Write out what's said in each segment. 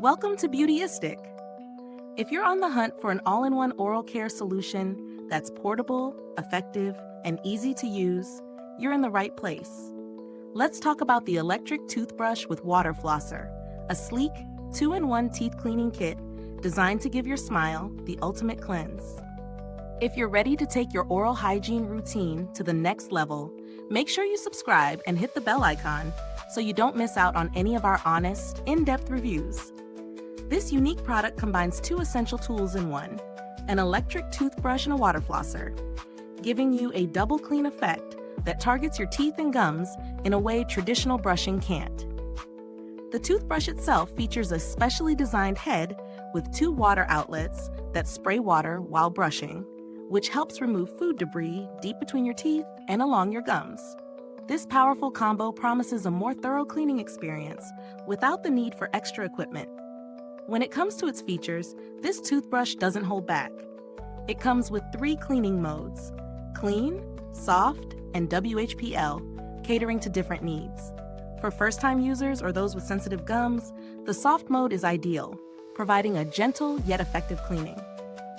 Welcome to Beautyistic. If you're on the hunt for an all-in-one oral care solution that's portable, effective, and easy to use, you're in the right place. Let's talk about the Electric Toothbrush with Water Flosser, a sleek, 2-in-1 teeth cleaning kit designed to give your smile the ultimate cleanse. If you're ready to take your oral hygiene routine to the next level, make sure you subscribe and hit the bell icon so you don't miss out on any of our honest, in-depth reviews. This unique product combines two essential tools in one, an electric toothbrush and a water flosser, giving you a double clean effect that targets your teeth and gums in a way traditional brushing can't. The toothbrush itself features a specially designed head with 2 water outlets that spray water while brushing, which helps remove food debris deep between your teeth and along your gums. This powerful combo promises a more thorough cleaning experience without the need for extra equipment. When it comes to its features, this toothbrush doesn't hold back. It comes with 3 cleaning modes: clean, soft, and WHPL, catering to different needs. For first-time users or those with sensitive gums, the soft mode is ideal, providing a gentle yet effective cleaning.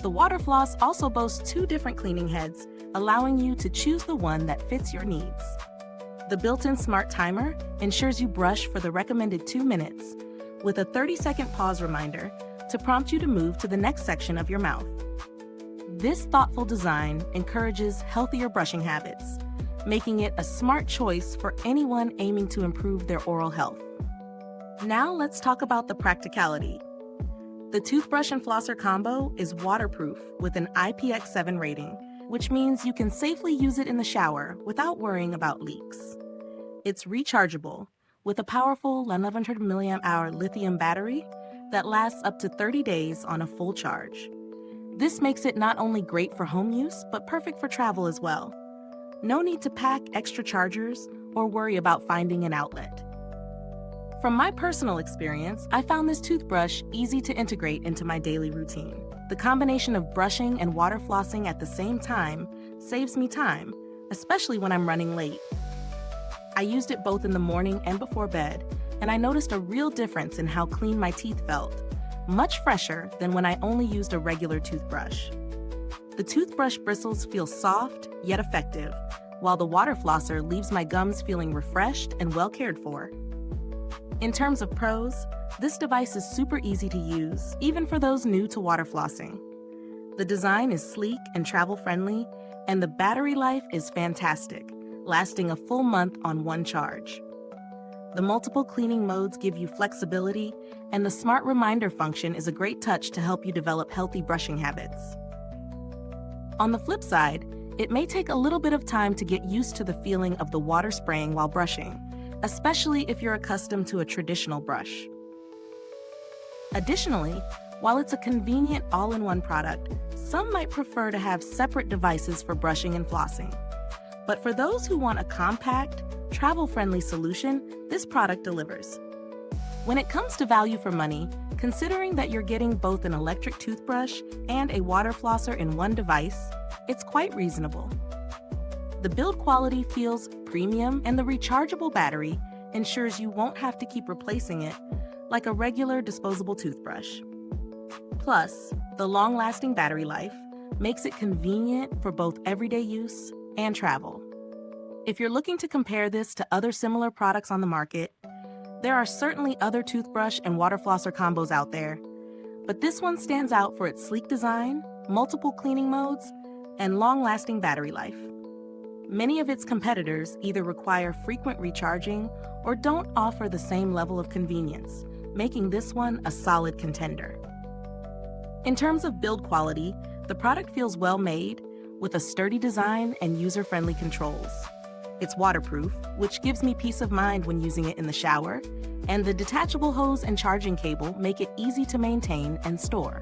The water floss also boasts 2 different cleaning heads, allowing you to choose the one that fits your needs. The built-in smart timer ensures you brush for the recommended 2 minutes, with a 30-second pause reminder to prompt you to move to the next section of your mouth. This thoughtful design encourages healthier brushing habits, making it a smart choice for anyone aiming to improve their oral health. Now let's talk about the practicality. The toothbrush and flosser combo is waterproof with an IPX7 rating, which means you can safely use it in the shower without worrying about leaks. It's rechargeable with a powerful 1100 mAh lithium battery that lasts up to 30 days on a full charge. This makes it not only great for home use, but perfect for travel as well. No need to pack extra chargers or worry about finding an outlet. From my personal experience, I found this toothbrush easy to integrate into my daily routine. The combination of brushing and water flossing at the same time saves me time, especially when I'm running late. I used it both in the morning and before bed, and I noticed a real difference in how clean my teeth felt, much fresher than when I only used a regular toothbrush. The toothbrush bristles feel soft yet effective, while the water flosser leaves my gums feeling refreshed and well cared for. In terms of pros, this device is super easy to use, even for those new to water flossing. The design is sleek and travel-friendly, and the battery life is fantastic, lasting a full month on one charge. The multiple cleaning modes give you flexibility, and the smart reminder function is a great touch to help you develop healthy brushing habits. On the flip side, it may take a little bit of time to get used to the feeling of the water spraying while brushing, especially if you're accustomed to a traditional brush. Additionally, while it's a convenient all-in-one product, some might prefer to have separate devices for brushing and flossing. But for those who want a compact, travel-friendly solution, this product delivers. When it comes to value for money, considering that you're getting both an electric toothbrush and a water flosser in one device, it's quite reasonable. The build quality feels premium, and the rechargeable battery ensures you won't have to keep replacing it like a regular disposable toothbrush. Plus, the long-lasting battery life makes it convenient for both everyday use and travel. If you're looking to compare this to other similar products on the market, there are certainly other toothbrush and water flosser combos out there, but this one stands out for its sleek design, multiple cleaning modes, and long-lasting battery life. Many of its competitors either require frequent recharging or don't offer the same level of convenience, making this one a solid contender. In terms of build quality, the product feels well made, with a sturdy design and user-friendly controls. It's waterproof, which gives me peace of mind when using it in the shower, and the detachable hose and charging cable make it easy to maintain and store.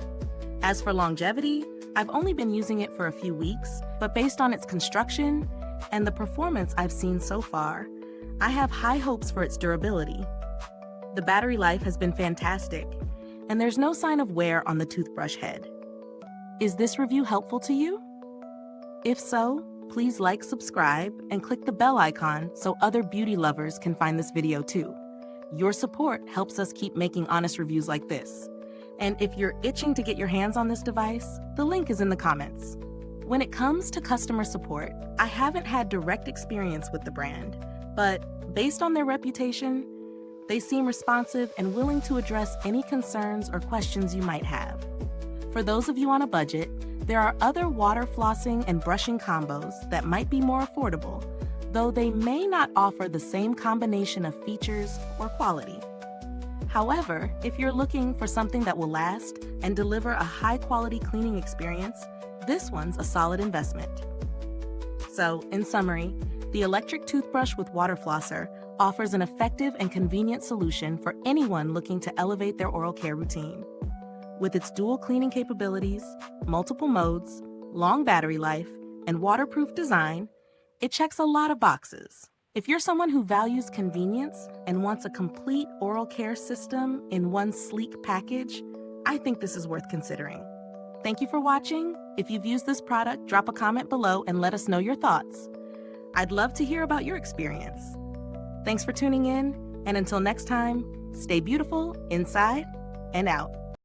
As for longevity, I've only been using it for a few weeks, but based on its construction and the performance I've seen so far, I have high hopes for its durability. The battery life has been fantastic, and there's no sign of wear on the toothbrush head. Is this review helpful to you? If so, please like, subscribe, and click the bell icon so other beauty lovers can find this video too. Your support helps us keep making honest reviews like this. And if you're itching to get your hands on this device, the link is in the comments. When it comes to customer support, I haven't had direct experience with the brand, but based on their reputation, they seem responsive and willing to address any concerns or questions you might have. For those of you on a budget, there are other water flossing and brushing combos that might be more affordable, though they may not offer the same combination of features or quality. However, if you're looking for something that will last and deliver a high-quality cleaning experience, this one's a solid investment. So, in summary, the electric toothbrush with Water Flosser offers an effective and convenient solution for anyone looking to elevate their oral care routine. With its dual cleaning capabilities, multiple modes, long battery life, and waterproof design, it checks a lot of boxes. If you're someone who values convenience and wants a complete oral care system in one sleek package, I think this is worth considering. Thank you for watching. If you've used this product, drop a comment below and let us know your thoughts. I'd love to hear about your experience. Thanks for tuning in, and until next time, stay beautiful inside and out.